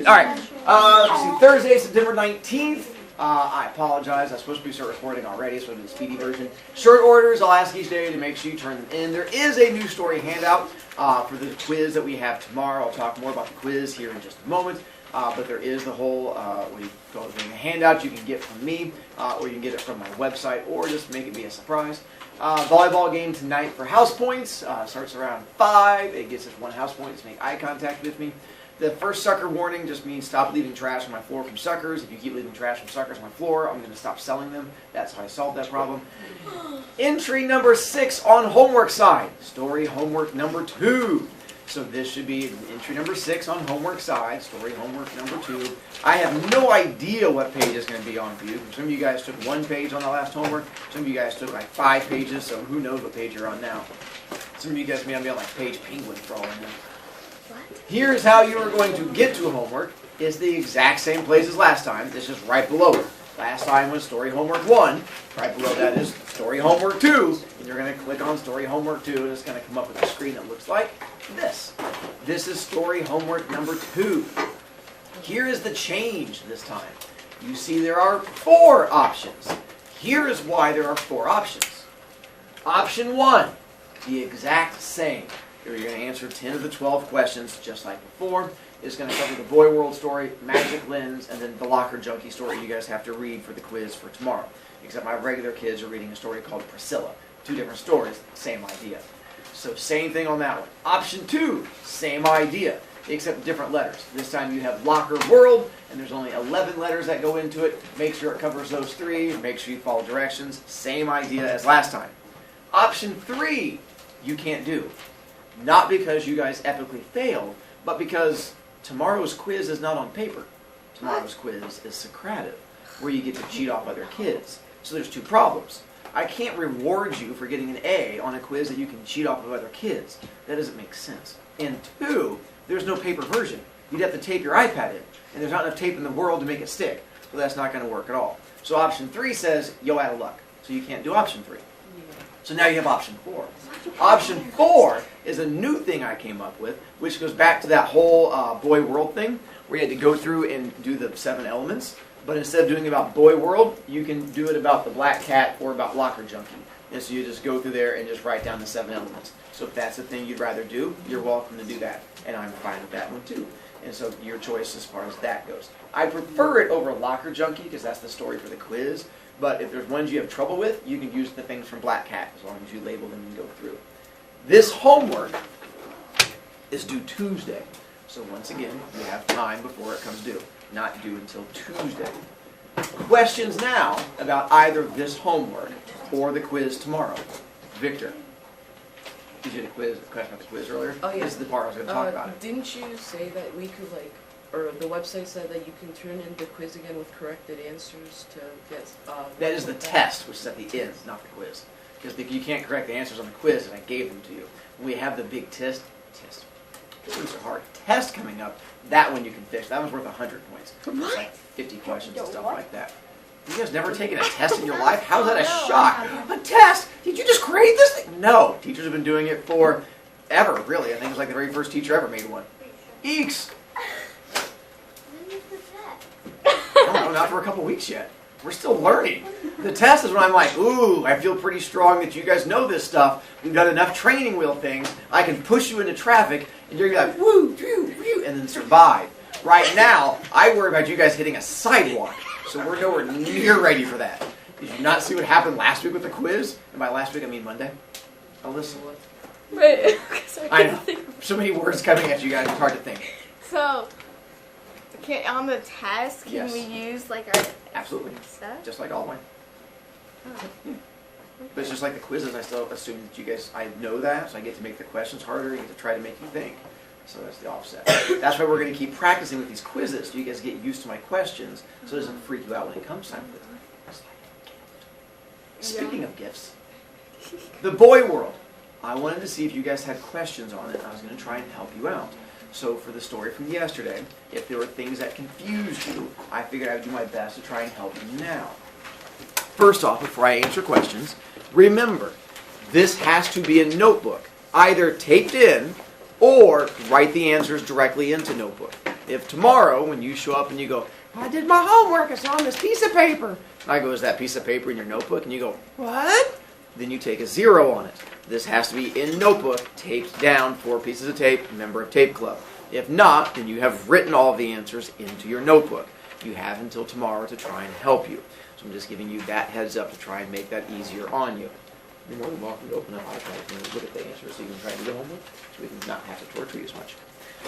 All right. Let's see. Thursday, September 19th. I apologize. I was supposed to be start recording already, so I did the speedy version. Short orders, I'll ask each day to make sure you turn them in. There is a new story handout for the quiz that we have tomorrow. I'll talk more about the quiz here in just a moment. But there is the whole what do you call it, handout you can get from me, or you can get it from my website, or just make it be a surprise. Volleyball game tonight for house points. Starts around 5. It gets us 1 house point to make eye contact with me. The first sucker warning just means stop leaving trash on my floor from suckers. If you keep leaving trash from suckers on my floor, I'm going to stop selling them. That's how I solved that problem. Entry number 6 on homework side. Story homework number 2. So this should be entry number 6 on homework side. Story homework number 2. I have no idea what page is going to be on for you. Some of you guys took 1 page on the last homework. Some of you guys took like 5 pages, so who knows what page you're on now. Some of you guys may be on like page penguin for all I know. Here's how you are going to get to homework. It's the exact same place as last time. It's just right below it. Last time was story homework 1. Right below that is story homework 2. And you're going to click on story homework 2, and it's going to come up with a screen that looks like this. This is story homework number 2. Here is the change this time. You see there are 4 options. Here is why there are 4 options. Option 1, the exact same. You're going to answer 10 of the 12 questions just like before. It's going to cover the Boy World story, Magic Lens, and then the Locker Junkie story you guys have to read for the quiz for tomorrow. Except my regular kids are reading a story called Priscilla. 2 different stories, same idea. So same thing on that one. Option 2, same idea, except different letters. This time you have Locker World, and there's only 11 letters that go into it. Make sure it covers those 3. Make sure you follow directions. Same idea as last time. Option 3, you can't do. Not because you guys epically failed, but because tomorrow's quiz is not on paper. Tomorrow's quiz is Socrative, where you get to cheat off other kids. So there's 2 problems. I can't reward you for getting an A on a quiz that you can cheat off of other kids. That doesn't make sense. And 2, there's no paper version. You'd have to tape your iPad in, and there's not enough tape in the world to make it stick. So that's not going to work at all. So option 3 says, yo, out of luck. So you can't do option 3. So now you have option 4. Option 4 is a new thing I came up with, which goes back to that whole Boy World thing, where you had to go through and do the 7 elements. But instead of doing it about Boy World, you can do it about the Black Cat or about Locker Junkie. And so you just go through there and just write down the 7 elements. So if that's the thing you'd rather do, you're welcome to do that. And I'm fine with that one too. And so your choice as far as that goes. I prefer it over Locker Junkie because that's the story for the quiz. But if there's ones you have trouble with, you can use the things from Black Cat as long as you label them and go through. This homework is due Tuesday. So once again, you have time before it comes due. Not due until Tuesday. Questions now about either this homework or the quiz tomorrow. Victor, did you get a question about the quiz earlier? Oh, yeah. This is the part I was going to talk about it. Didn't you say that we could, or the website said that you can turn in the quiz again with corrected answers to get... That is the test, which is at the end, not the quiz. Because you can't correct the answers on the quiz, and I gave them to you. When we have the big test, quizzes are hard, test coming up, that one you can fix. That one's worth 100 points. It's like 50 questions and stuff like that. You guys never taken a test in your life? How's that a shock? A test? Did you just create this thing? No. Teachers have been doing it for ever, really. I think it was like the very first teacher ever made one. Eeks! No, not for a couple weeks yet. We're still learning. The test is when I'm like, ooh, I feel pretty strong that you guys know this stuff. We've done enough training wheel things. I can push you into traffic, and you're going to be like, woo, woo, woo, and then survive. Right now, I worry about you guys hitting a sidewalk. So we're nowhere near ready for that. Did you not see what happened last week with the quiz? And by last week, I mean Monday. Oh, listen. Wait, I know. So many words coming at you guys, it's hard to think. So, on the test, can Yes. we use like our Absolutely. stuff? Just like all mine. Oh. Yeah. But it's just like the quizzes, I still assume that you guys, I know that, so I get to make the questions harder, I get to try to make you think. So that's the offset. That's why we're going to keep practicing with these quizzes, so you guys get used to my questions, so it doesn't freak you out when it comes time for it. It's like a gift. Speaking of gifts, the Boy World. I wanted to see if you guys had questions on it, and I was going to try and help you out. So for the story from yesterday, if there were things that confused you, I figured I would do my best to try and help you now. First off, before I answer questions, remember, this has to be a notebook, either taped in or write the answers directly into notebook. If tomorrow, when you show up and you go, I did my homework, it's on this piece of paper. I go, is that piece of paper in your notebook? And you go, what? Then you take a 0 on it. This has to be in notebook, taped down, 4 pieces of tape, member of tape club. If not, then you have written all of the answers into your notebook. You have until tomorrow to try and help you. So I'm just giving you that heads up to try and make that easier on you. You're more than welcome to open up iPad and look at the answers so you can try to do the homework, so we can not have to torture you as much.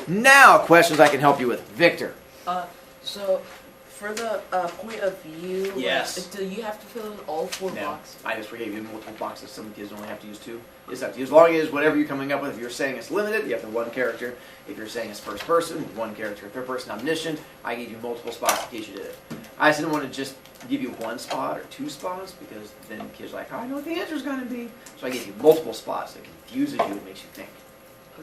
Now, questions I can help you with. Victor. So, for the point of view, Yes. do you have to fill in all 4 boxes? I just gave you multiple boxes. Some kids only have to use 2. It's up to you. As long as whatever you're coming up with, if you're saying it's limited, you have to 1 character. If you're saying it's first person, 1 character. Third person omniscient, I gave you multiple spots in case you did it. I just didn't want to just give you 1 spot or 2 spots because then kids are like, oh, I know what the answer's going to be. So I gave you multiple spots that confuses you and makes you think.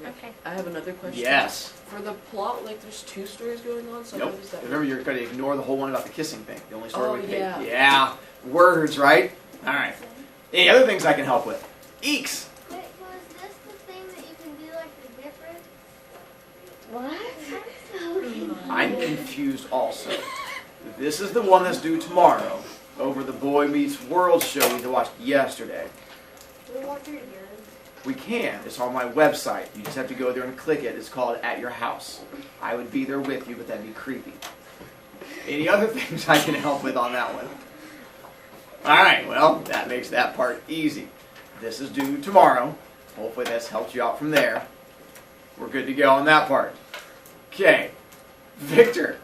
Okay. I have another question. Yes. For the plot, like, there's 2 stories going on, so Nope. how does that Remember, you're going to ignore the whole one about the kissing thing. The only story we yeah. paid. Yeah. Words, right? All right. Any other things I can help with? Eeks. Wait, was this the thing that you can do like the difference? What? I'm confused also. This is the one that's due tomorrow over the Boy Meets World show you watched yesterday. Do we walk through together? We can. It's on my website. You just have to go there and click it. It's called At Your House. I would be there with you, but that'd be creepy. Any other things I can help with on that one? All right, well, that makes that part easy. This is due tomorrow. Hopefully that's helped you out from there. We're good to go on that part. Okay. Victor.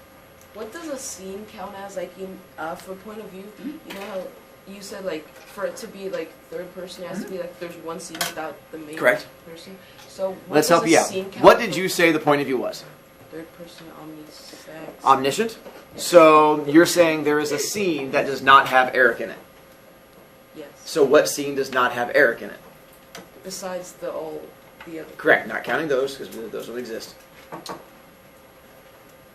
What does a scene count as, like, in, for point of view? You know how you said, like, for it to be, like, third person, it has to be, like, there's 1 scene without the main Correct. person. So what Let's does help a you out. scene count What did for you say the point of view was? Third person omnisex. Omniscient? So you're saying there is a scene that does not have Eric in it. Yes. So what scene does not have Eric in it? Besides the other. Correct, not counting those, because those don't exist.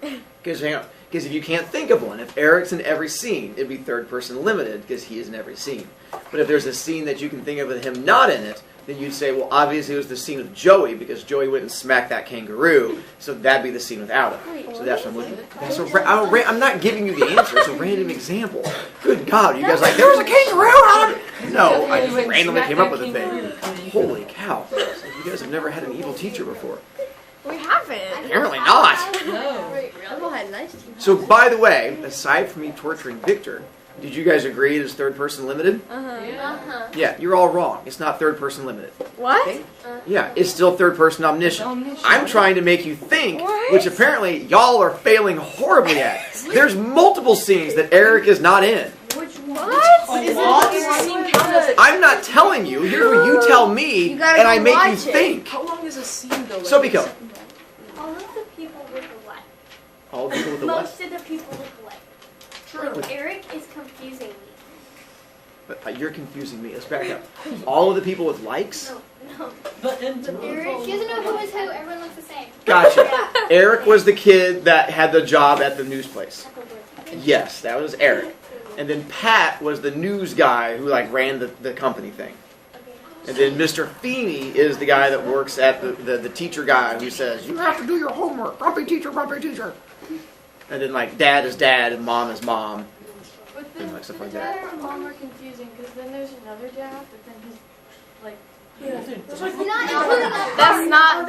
Because hang on, because if you can't think of one, if Eric's in every scene, it'd be third person limited, because he is in every scene. But if there's a scene that you can think of with him not in it, then you'd say, well, obviously it was the scene with Joey, because Joey went and smacked that kangaroo, so that'd be the scene without him. So that's what I'm looking at. That's I'm not giving you the answer, it's a random example. Good God, you guys are like, there was a kangaroo! No, I just randomly came up with a thing. Holy cow. You guys have never had an evil teacher before. We haven't. Apparently not. No. Rebel had nice teeth. So, by the way, aside from me torturing Victor, did you guys agree it is third person limited? Uh-huh. Yeah, you're all wrong. It's not third person limited. What? Yeah, it's still third person omniscient. I'm trying to make you think, What? which apparently y'all are failing horribly at. There's multiple scenes that Eric is not in. Which one? What? Is the scene count as, like, I'm not telling you. Here's what you tell me, You gotta and I go make you watch it. think. how long is a scene though? Like, Sobiko. All of the people look alike. All the people with the what? Most of the people look alike. Sure. Eric is confusing me. But you're confusing me. Let's back up. All of the people with likes? No. But in the Eric, she doesn't know who is who. Everyone looks the same. Gotcha. Eric was the kid that had the job at the news place. Yes, that was Eric. And then Pat was the news guy who like ran the company thing. And then Mr. Feeney is the guy that works at the teacher guy who says, you have to do your homework. Grumpy teacher, grumpy teacher. And then like dad is dad and mom is mom. But And then like stuff the like dad that. and mom are confusing because then there's another dad, but then he's like. That's not.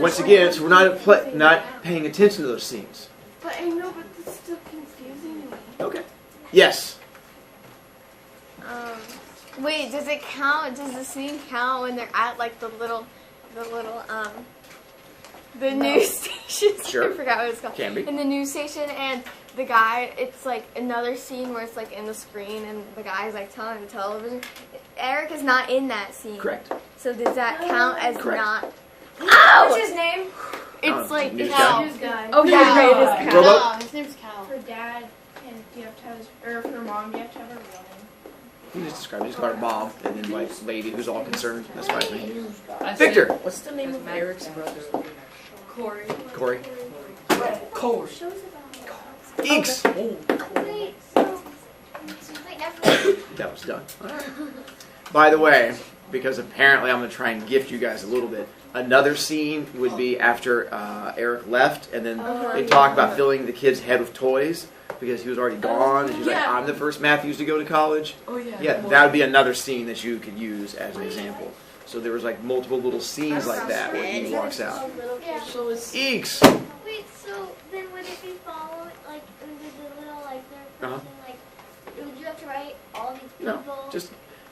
Once again, so we're not paying attention to those scenes. But I know, but it's still confusing me. Okay. Yes. Wait, does it count? Does the scene count when they're at like the news station? Sure. I forgot what it's called. Can be. In the news station, and the guy, it's like another scene where it's like in the screen, and the guy's like telling the television. Eric is not in that scene. Correct. So does that count as Correct. not? What's his name? It's like news Cal. guy? News guy. Oh yeah, right, it is Cal. Robo? His name's Cal. For dad, and you have to have his, or for mom, you have to have her real name. You just describe it. Just call her mom, and then like lady who's all concerned. That's fine with me. I say, Victor. what's the name of Eric's brother? Corey. Corey. Cole. Shows about. Eeks. Wait, so. Wait, never. That was done. All right. By the way, because apparently I'm going to try and gift you guys a little bit, Another scene would be after Eric left, and then they talk about filling the kid's head with toys because he was already gone, and she's like, I'm the first Matthews to go to college. Oh, yeah. Yeah, that would be another scene that you could use as an example. So there was like multiple little scenes like that where he walks out. Yeah. So it's... Eeks! Wait, so then would it be following, like, under the little, like, third person, like, would you have to write all these people? No,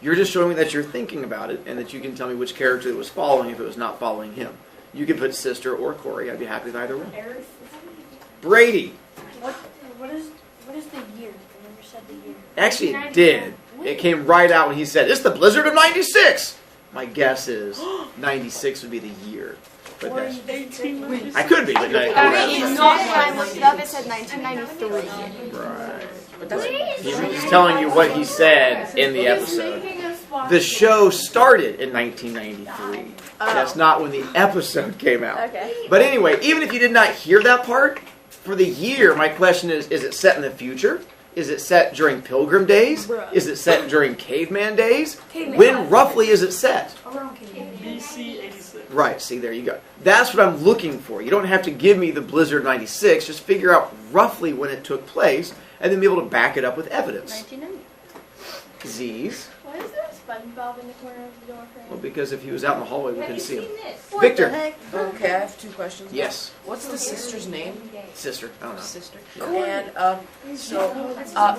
you're just showing me that you're thinking about it and that you can tell me which character it was following if it was not following him. You could put sister or Corey. I'd be happy with either one. Brady. What is the year? I never said the year. Actually, it did. It came right out when he said, it's the blizzard of 96. My guess is 96 would be the year. But that's, I could be, but It's not when I looked it up, it said 1993. right. He's telling you what he said in the episode. The show started in 1993. That's not when the episode came out. Okay. But anyway, even if you did not hear that part, for the year, my question is it set in the future? Is it set during Pilgrim days? Is it set during Caveman days? When roughly is it set? BC 86. Right, see, there you go. That's what I'm looking for. You don't have to give me the Blizzard 96. Just figure out roughly when it took place, and then be able to back it up with evidence. 1990. Why Z's. is there a SpongeBob in the corner of the door frame? Well, because if he was out in the hallway, we couldn't see him. What Victor. the heck? Okay, I have two questions. Yes. What's the sister's name? Sister. I don't know. Sister. And,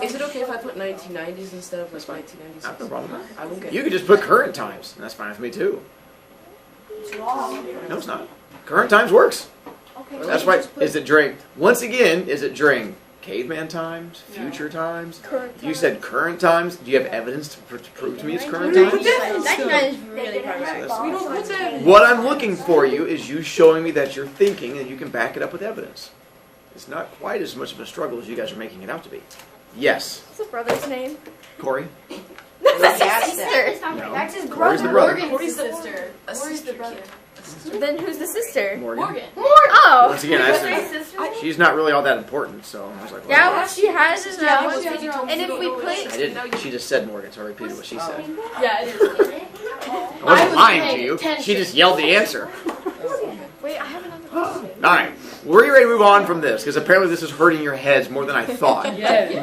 is it okay if I put 1990s instead of like 1996? No problem. I will get You could just put current times, and that's fine with me too. No, it's not. Current times works. Okay. That's why. Is it during? Once again, is it during caveman times, future times? You said current times. Do you have evidence to prove to me it's current times? 99 is really progressive. We don't put that. What I'm looking for you is you showing me that you're thinking, and you can back it up with evidence. It's not quite as much of a struggle as you guys are making it out to be. Yes, What's the brother's name? Corey. That's his sister. No. That's his Corey's brother. the brother. Morgan's the sister. A Morgan's sister the brother. kid. Then who's the sister? Morgan. Oh. Once again, I said she's not really all that important, so I was like, well, Yeah, what she has is Yeah, not. what she has her own And if we I put, didn't. She just said Morgan, so I repeated what she said. Yeah, it is. I wasn't lying to you. She just yelled the answer. wait, I have another question. All right, we're ready to move on from this because apparently this is hurting your heads more than I thought.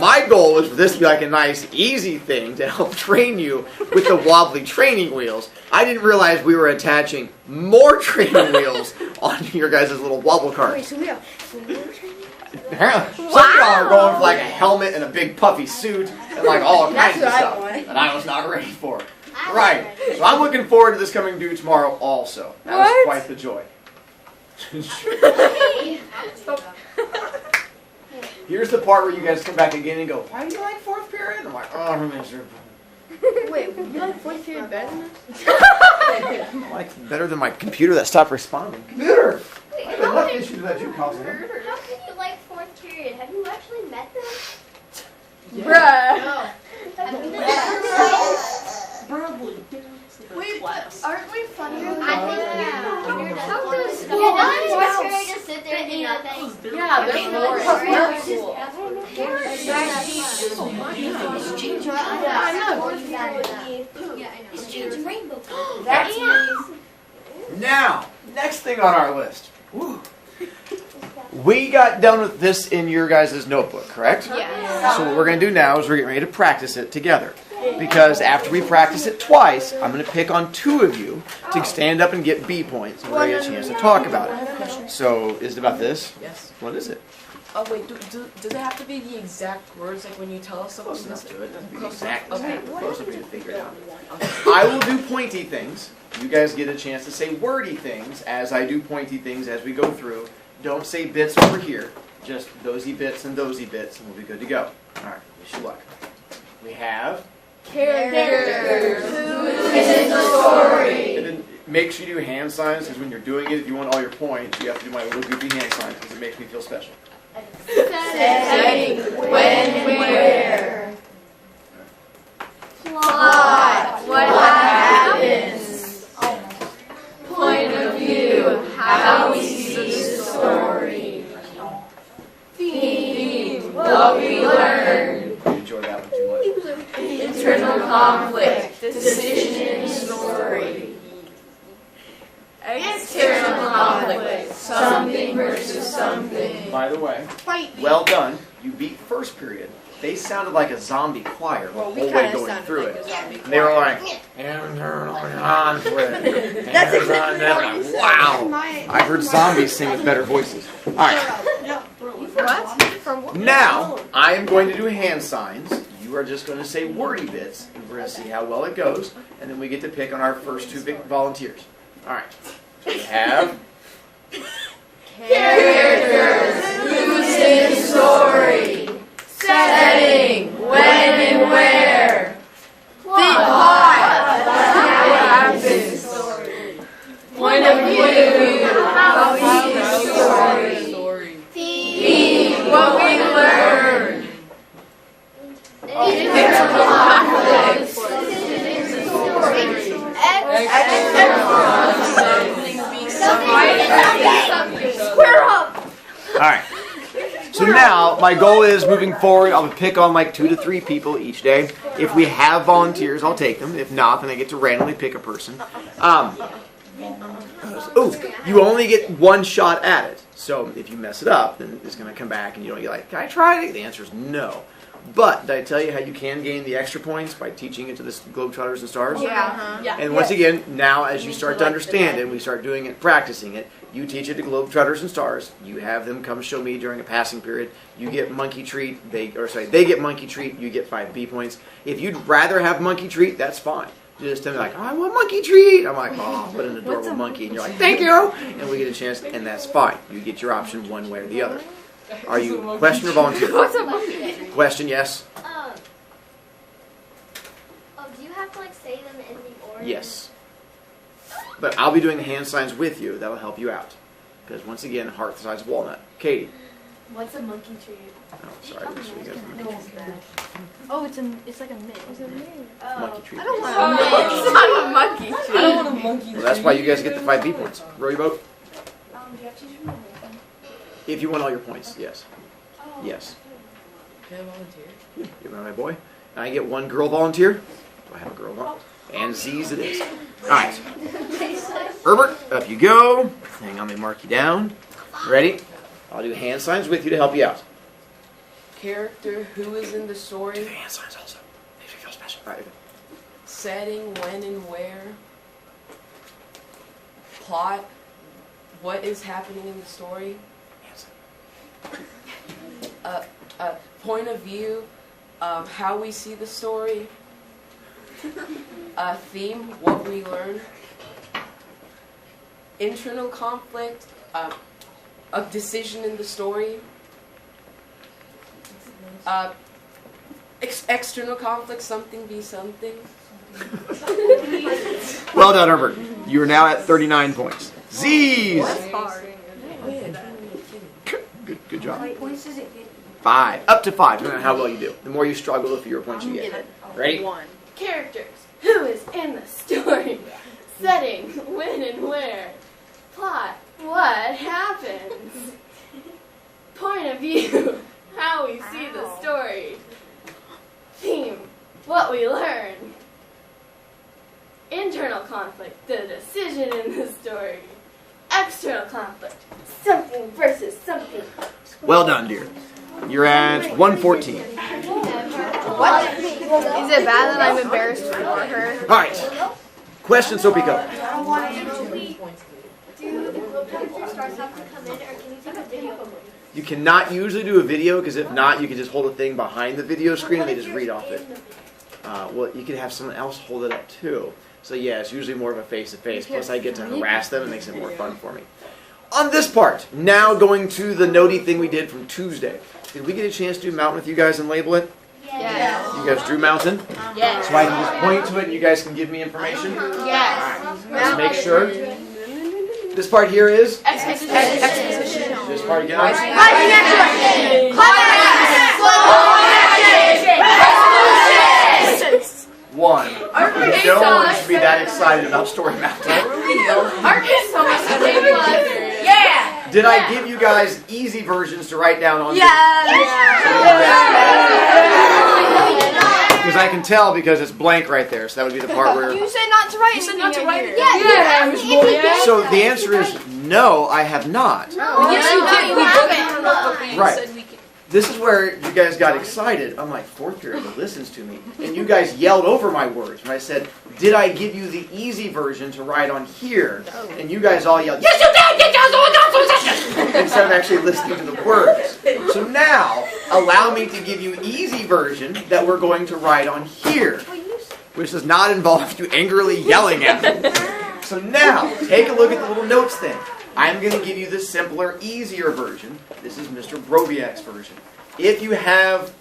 My goal was for this to be like a nice, easy thing to help train you with the wobbly training wheels. I didn't realize we were attaching more training wheels onto your guys' little wobble Wait, cart. so we have Apparently, some of y'all are going for like a helmet and a big puffy suit and like all kinds of stuff that I was not ready for. Right, so I'm looking forward to this coming due tomorrow also. That was What? quite the joy. Here's the part where you guys come back again and go, why do you like fourth period? I'm like, oh, I'm miserable. Wait, you like fourth period better than us? I like better than my computer that stopped responding. Computer! Wait, I have enough issues without you causing them. how can you like fourth period? Have you actually met them? Bruh. Wait, aren't we funnier than I think How does fourth period just sit there and do nothing? Yeah, that's It's changing rainbow. That's Now, next thing on our list. Woo. We got done with this in your guys' notebook, correct? Yeah. So what we're going to do now is we're getting ready to practice it together. Because after we practice it twice, I'm going to pick on two of you to stand up and get B points. And we're going to get a chance to talk about it. So, is it about this? Yes. What is it? Oh wait, does it have to be the exact words like when you tell us something? Close enough to it. Doesn't be Close exact. enough? Okay. Close enough for you to figure it out. I will do pointy things. You guys get a chance to say wordy things as I do pointy things as we go through. Don't say bits over here. Just thosey bits, and we'll be good to go. All right, wish you luck. We have... Characters. And then make sure you do hand signs, because when you're doing it, if you want all your points, you have to do my little goofy hand signs, because it makes me feel special. Setting. When and where. Plot. What happens. Point of view. How we see the story. Theme. What we learn. I enjoy that one too much. Internal conflict. Decision in story. External conflict. Something versus something. By the way, well done. You beat first period. They sounded like a zombie choir the whole way going through it. And they were like, internal conflict. Wow. I've heard zombies sing with better voices. All right. What? From what? Now, I am going to do hand signs. You are just going to say wordy bits, and we're going to see how well it goes, and then we get to pick on our first two big volunteers. All right. So we have Characters. Who's in the story? Setting. When and where. Plot. What happens. Point of view. How we see the story. Theme. What we learn. Internal conflicts. Square up! Alright. So now, my goal is, moving forward, I'll pick on like 2 to 3 people each day. If we have volunteers, I'll take them. If not, then I get to randomly pick a person. You only get one shot at it. So if you mess it up, then it's going to come back and you don't get like, can I try it? The answer is no. But did I tell you how you can gain the extra points by teaching it to the Globetrotters and Stars? Yeah. And once again, now as you start to understand it, and we start doing it, practicing it, you teach it to Globetrotters and Stars. You have them come show me during a passing period. You get monkey treat. They get monkey treat. You get 5 B points. If you'd rather have monkey treat, that's fine. You just tell me like, oh, I want monkey treat. I'm like, oh, what an adorable monkey. And you're like, thank you. And we get a chance, and that's fine. You get your option one way or the other. Are you question or volunteer? What's a monkey? Question, yes. Do you have to like say them in the order? Yes. But I'll be doing the hand signs with you. That'll help you out. Because once again, heart the size of walnut. Katie. What's a monkey treat? Oh, sorry. I didn't show you guys. Oh, it's like a mint. Monkey treat. I don't want a monkey I treat. don't want a monkey. Well, that's why you guys get the 5 B points. Row your boat. Do you have to choose from If you want all your points, yes. Yes. Can I volunteer? Give me my boy. And I get 1 girl volunteer. Do I have a girl volunteer? And Z's it is. Alright. Herbert, up you go. Hang on, let me mark you down. Ready? I'll do hand signs with you to help you out. Character. Who is in the Do story? hand signs also. Makes me feel special. Alright. Setting. When and where. Plot. What is happening in the story? Hand sign. Point of view. How we see the story. Theme. What we learn. Internal conflict. A decision in the story. External conflict. Something be something. Well done, Herbert. You are now at 39 points. Z's! That's hard. Good job. How many points does it get? 5. Up to 5, depending on how well you do. The more you struggle, the fewer points you get. Ready? 1. Characters. Who is in the story? Setting. When and where. Plot. What happens? Point of view. How we see the story. Theme. What we learn. Internal conflict. The decision in the story. External conflict. Something versus something. Well done, dear. You're at 114. What? Is it bad that I'm embarrassed for her? Alright. Question, Soapy Cup. Do the Globetrotter stars have to come in, or can you take a video? You cannot usually do a video, because if not, you can just hold a thing behind the video screen and they just read off it. Well, you could have someone else hold it up too. So yeah, it's usually more of a face-to-face. Plus I get to harass them. It makes it more fun for me. On this part, now going to the notey thing we did from Tuesday. Did we get a chance to do mountain with you guys and label it? Yes. You guys drew mountain? Yes. So I can just point to it and you guys can give me information? Yes. Let's make sure. This part here is? Exposition. This part again? One. No one should be that excited about Story Mountain. Yeah. Did I give you guys easy versions to write down on? Yes. Because Because I can tell because it's blank right there. So that would be the part where... You said not to write You said anything not to in write here. it. Yeah, Miss Boyd. So the answer is no, I have not. Yes, you did. We both had a notebook and you Right. said we could. This is where you guys got excited. I'm like, fourth period that listens to me. And you guys yelled over my words. When I said, did I give you the easy version to write on here? And you guys all yelled, yes you did! Instead of actually listening to the words. So now, allow me to give you easy version that we're going to write on here. Which does not involve you angrily yelling at me. So now, take a look at the little notes thing. I'm going to give you the simpler, easier version. This is Mr. Brovicast's version. If you have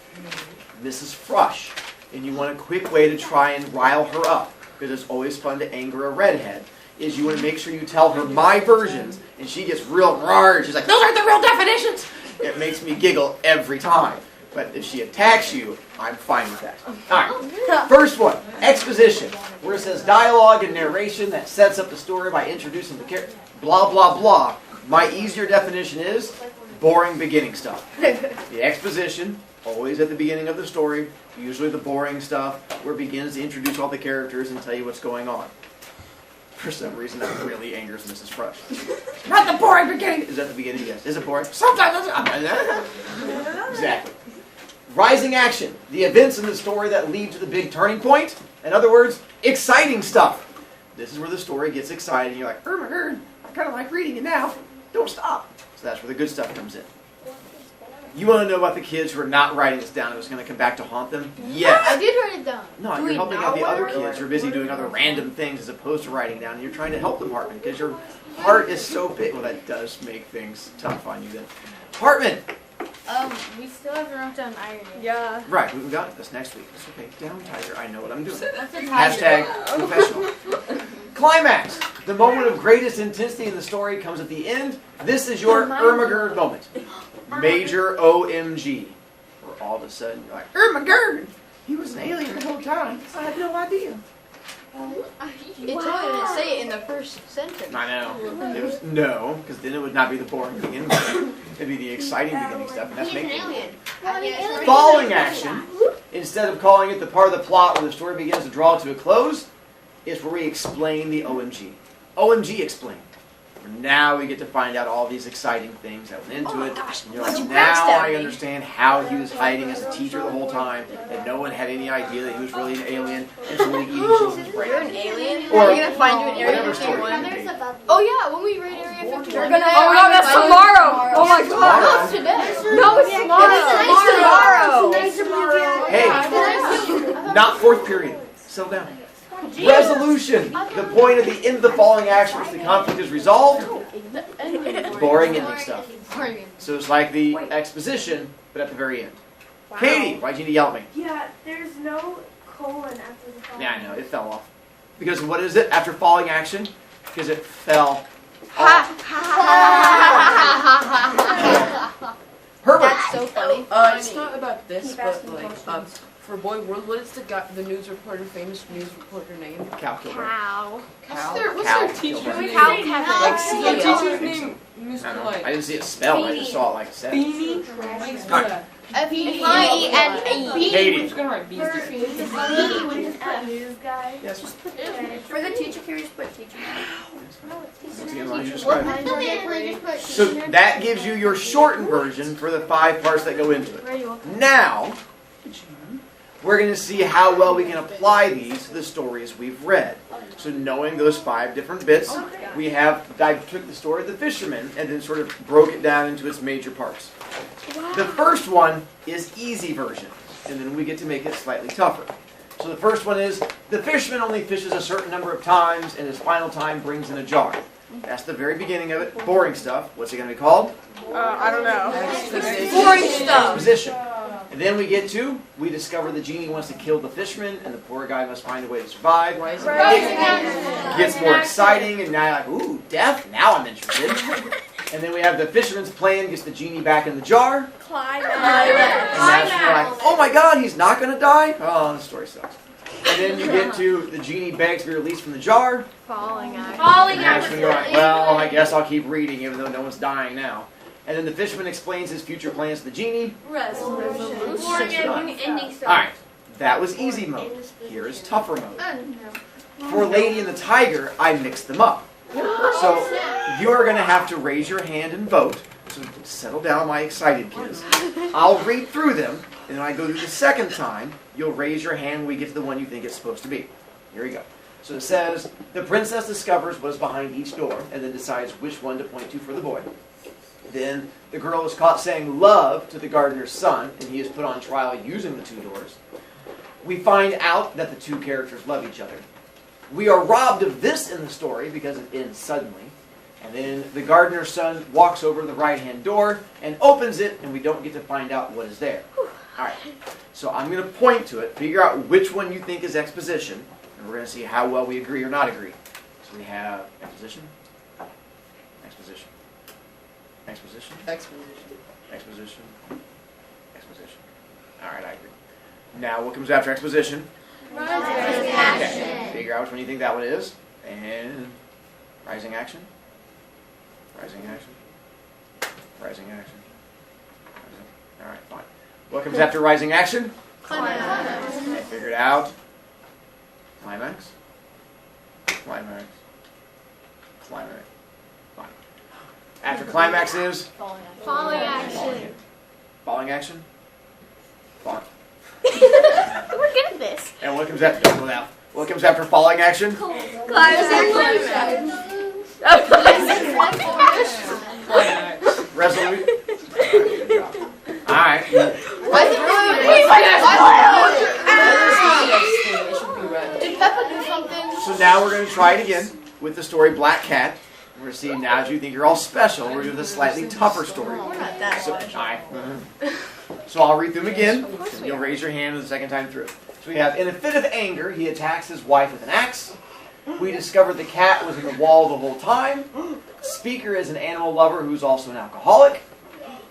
Mrs. Frush, and you want a quick way to try and rile her up, because it's always fun to anger a redhead, is you want to make sure you tell her my versions, and she gets real rawr. She's like, those aren't the real definitions! It makes me giggle every time. But if she attacks you, I'm fine with that. Alright, first one, exposition, where it says dialogue and narration that sets up the story by introducing the character, blah, blah, blah. My easier definition is boring beginning stuff. The exposition, always at the beginning of the story, usually the boring stuff, where it begins to introduce all the characters and tell you what's going on. For some reason, that really angers Mrs. Frush. Not the boring beginning! Is that the beginning? Yes. Is it boring? Sometimes. Exactly. Rising action. The events in the story that lead to the big turning point. In other words, exciting stuff. This is where the story gets exciting. You're like, oh my god, I kind of like reading it now. Don't stop. So that's where the good stuff comes in. You want to know about the kids who are not writing this down and it's going to come back to haunt them? Yes. I did write it down. No, you're helping out the other kids who are busy doing other random things as opposed to writing down. And you're trying to help them, Hartman, because your heart is so big. Well, that does make things tough on you then. Hartman! We still haven't wrote down irony. Yeah. Right, we got this next week. It's okay. Down, Tiger. I know what I'm doing. That's a Hashtag professional. Climax. The moment of greatest intensity in the story comes at the end. This is your Ermagerd moment. Major OMG. Where all of a sudden you're like, Ermagerd! He was an alien the whole time. I had no idea. It totally didn't say it in the first sentence. I know. It was, no, because then it would not be the boring beginning stuff. It'd be the exciting beginning stuff, and that's He's an making alien. Following action, instead of calling it the part of the plot where the story begins to draw to a close, is where we explain the OMG. OMG explain. Now we get to find out all these exciting things that went into it. And you're like, now I understand how he was hiding as a teacher the whole time, and no one had any idea that he was really an alien, and so eating children's brains. You're an alien? Or Are you gonna find you in Area whatever story 51? you make. Oh yeah, when we raid Area 51. We're gonna. Oh no, that's tomorrow. Oh my god. No, it's today. No, it's tomorrow. It's tomorrow. Hey, not fourth period. Settle down. Resolution. The point of the end of the following action is the conflict is resolved. Boring ending stuff. So it's like the exposition, but at the very end. Wow. Katie, why'd you need to yell at me? Yeah, there's no colon after the colon. Yeah, I know, it fell off. Because what is it after falling action? Because it fell off. Herbert. That's so funny. It's not about this, but like, for Boy World, what is the news reporter, famous news reporter name? Cal Kilmer. Cow. What's their Cal teacher's Kilmer. name? Cow Like, Kevin. the teacher's name, Mr. I don't know. Like, I didn't see it spelled, I just saw it like said. Beanie? Alright. F-E-E-N-E. Katie. Who's gonna write Beanie? News guy. Yes. For the teacher, can you just put teacher? So that gives you your shortened version for the 5 parts that go into it. Now, we're going to see how well we can apply these to the stories we've read. So knowing those 5 different bits, I took the story of the fisherman and then sort of broke it down into its major parts. The first one is easy version, and then we get to make it slightly tougher. So the first one is, the fisherman only fishes a certain number of times, and his final time brings in a jar. That's the very beginning of it. Boring stuff. What's it going to be called? I don't know. Boring stuff. Exposition. And then we discover the genie wants to kill the fisherman, and the poor guy must find a way to survive. It gets more exciting, and now you're like, ooh, death? Now I'm interested. And then we have the fisherman's plan, gets the genie back in the jar. Climax. And that's when you're like, oh my god, he's not going to die? Oh, the story sucks. And then you get to the genie begs to be released from the jar. Falling action. And that's when you're like, well, I guess I'll keep reading even though no one's dying now. And then the fisherman explains his future plans to the genie. Boring ending stuff. Alright, That was easy mode. Here is tougher mode. No. For Lady and the Tiger, I mixed them up. So you're going to have to raise your hand and vote. So settle down, my excited kids. I'll read through them, and when I go through the second time, you'll raise your hand when we get to the one you think it's supposed to be. Here we go. So it says, the princess discovers what is behind each door, and then decides which one to point to for the boy. Then the girl is caught saying love to the gardener's son, and he is put on trial using the two doors. We find out that the two characters love each other. We are robbed of this in the story because it ends suddenly. And then the gardener's son walks over to the right-hand door and opens it, and we don't get to find out what is there. All right, so I'm going to point to it, figure out which one you think is exposition, and we're going to see how well we agree or not agree. So we have exposition, exposition, exposition, Exposition. exposition, exposition. All right, I agree. Now, what comes after exposition? Rising Okay, figure out which one you think that one is. And rising action. Rising action. Rising action. All right, fine. What comes after rising action? Climax. Okay, figure it out. Climax. Climax. Climax. Fine. After climax is? Falling action. Falling action? Falling. We're good at this. And what comes after? Well, now, what comes after falling action? Resolute. Good job. All right. Did Peppa do something? So now we're going to try it again with the story Black Cat. We're going to see now as you think you're all special, we're doing a slightly tougher story. We're not that So, special. so I'll read them again. And you'll raise your hand the second time through. So we have, in a fit of anger, he attacks his wife with an axe. We discovered the cat was in the wall the whole time. Speaker is an animal lover who's also an alcoholic.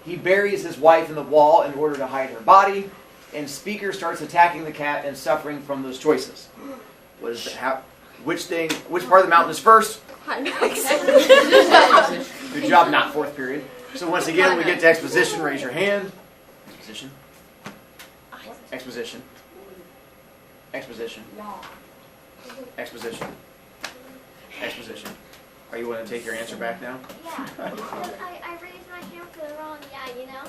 He buries his wife in the wall in order to hide her body. And Speaker starts attacking the cat and suffering from those choices. What is the, which part of the mountain is first? Good job, not fourth period. So once again, we get to exposition. Raise your hand. Exposition. Exposition. Exposition. Exposition. Exposition. Are you willing to take your answer back now? Yeah. I raised my hand for the wrong, you know?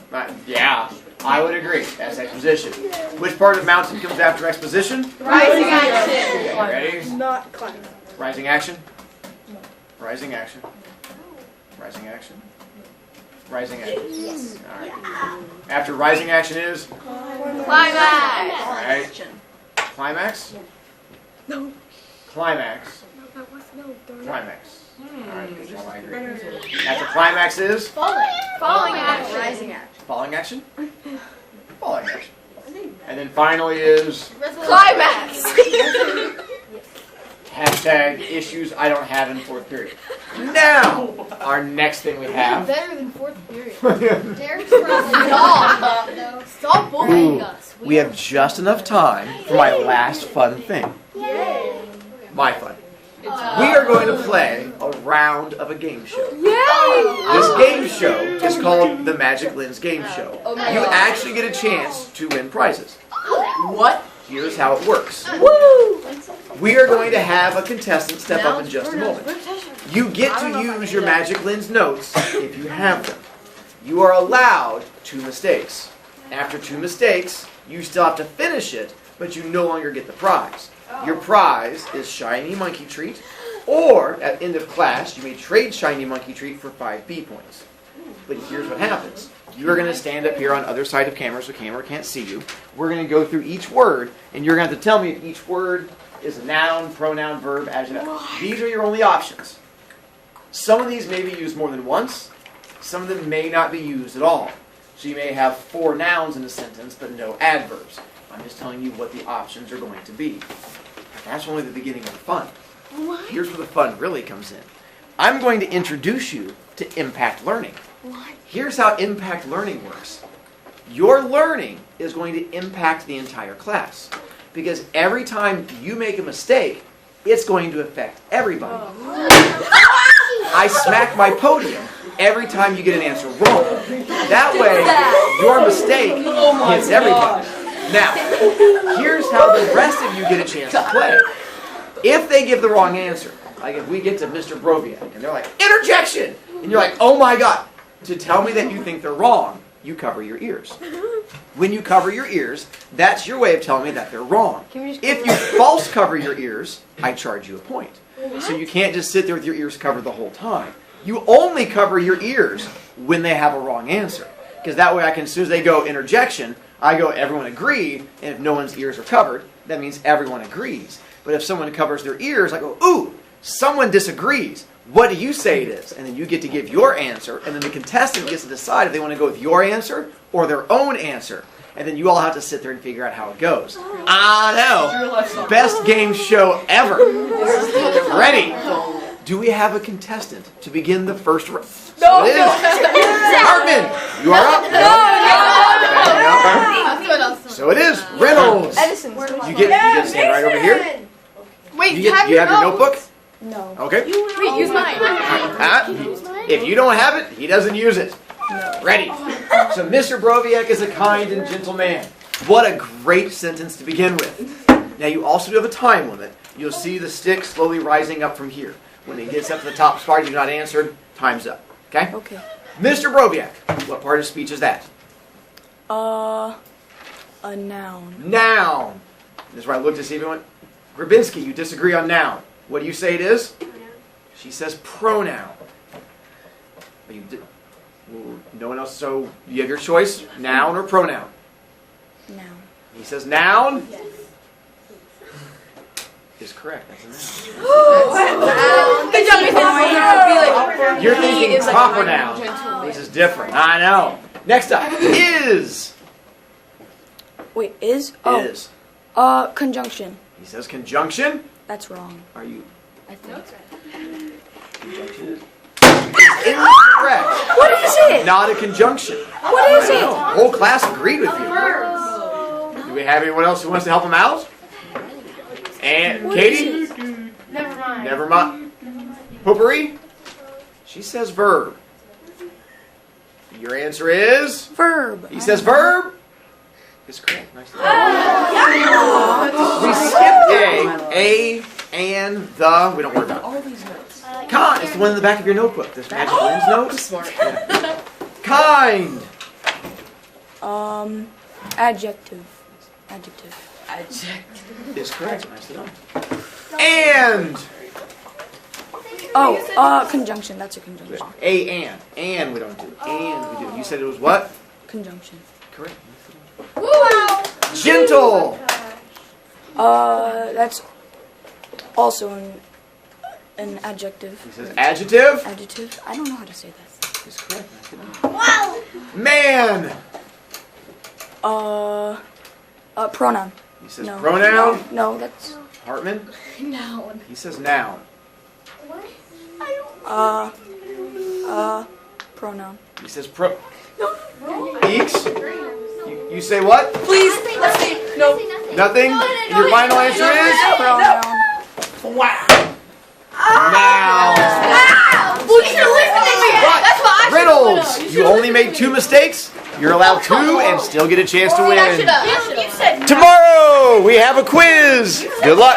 Yeah, I would agree. That's exposition. Which part of the mountain comes after exposition? Rising action. Okay, ready? Not climax. Rising action. Rising action. Rising action. Rising action. Yes. All right. After rising action is? Climax. All right. Climax? No. Climax. No, Climax. All right, good job, I agree. After climax is? Falling action. Rising action. Falling action? Falling action. And then finally is? Climax. Hashtag issues I don't have in fourth period. Now, our next thing we have. Better than fourth period. Derek's probably Stop bullying Ooh, us. we have just enough time for my last fun thing. My fun. We are going to play a round of a game show. This game show is called the Magic Lens Game Show. You actually get a chance to win prizes. What? Here's how it works. We are going to have a contestant step up in just a moment. You get to use your Magic Lens notes if you have them. You are allowed 2 mistakes. After 2 mistakes, you still have to finish it, but you no longer get the prize. Your prize is Shiny Monkey Treat, or at end of class, you may trade Shiny Monkey Treat for 5 B points. But here's what happens. You are going to stand up here on the other side of camera so camera can't see you. We're going to go through each word, and you're going to have to tell me if each word is a noun, pronoun, verb, adjective. These are your only options. Some of these may be used more than once. Some of them may not be used at all. So you may have 4 nouns in a sentence, but no adverbs. I'm just telling you what the options are going to be. That's only the beginning of the fun. Here's where the fun really comes in. I'm going to introduce you to impact learning. Here's how impact learning works. Your learning is going to impact the entire class. Because every time you make a mistake, it's going to affect everybody. I smack my podium every time you get an answer wrong. That way, your mistake hits everybody. Now, here's how the rest of you get a chance to play. If they give the wrong answer, like if we get to Mr. Broviak and they're like, interjection! And you're like, oh my god. To tell me that you think they're wrong, you cover your ears. When you cover your ears, that's your way of telling me that they're wrong. If you false cover your ears, I charge you a point. So you can't just sit there with your ears covered the whole time. You only cover your ears when they have a wrong answer. Because that way I can, as soon as they go interjection, I go everyone agreed, and if no one's ears are covered, that means everyone agrees. But if someone covers their ears, I go, ooh, someone disagrees. What do you say it is? And then you get to give your answer, and then the contestant gets to decide if they want to go with your answer or their own answer. And then you all have to sit there and figure out how it goes. I know. Best game show ever. Ready? Do we have a contestant to begin the first round? No, so it is. Hartman, you are up. No. So it is. Reynolds. Edison. You get to stand right over here. Wait, You have your notebook? No. Okay. Wait, use mine. If you don't have it, he doesn't use it. Ready. So Mr. Broviak is a kind and gentle man. What a great sentence to begin with. Now you also do have a time limit. You'll see the stick slowly rising up from here. When it gets up to the top part, you've not answered, time's up. Okay? Okay. Mr. Broviak, what part of speech is that? A noun. Noun. This is where I looked to see if it went. Grabinski, you disagree on noun. What do you say it is? She says pronoun. But you did. Well, no one else, so you have your choice, noun or pronoun? Noun. He says noun. Yes. Is correct. That's a noun. Good job. You're thinking proper noun. This is different. I know. Next up is. Wait, is? Oh. Is. Conjunction. He says conjunction. That's wrong. Are you? I think. Conjunction is incorrect. What is it? Not a conjunction. What is it? The whole class agreed with you. Do we have anyone else who wants to help him out? And What Katie? is it? Never mind. Never mind. Potpourri? She says verb. Your answer is? Verb. He says verb. Is correct. Nice. We skipped A, and the. We don't worry about it. All these notes. Con. It's the one in the back of your notebook. This Magic Wins note. Smart. Yeah. Kind. Adjective. Adjective. Adjective. Is correct. Nicely done. And. Oh, conjunction. That's a conjunction. A and. And we don't do. And we do. You said it was what? Conjunction. Correct. Gentle. That's also an adjective. He says adjective. Adjective. I don't know how to say that. Is correct. Wow. Man. Pronoun. He says No. pronoun. No, that's Hartman. Noun. He says noun. pronoun. He says pro. Eeks. You say what? Please. Let's see. No. Nothing. And your final answer is Pronoun. noun. Well, you should listen to me. That's why I Riddles. You only made 2 mistakes. You're allowed 2 and still get a chance to win. You said Tomorrow we have a quiz. Good luck.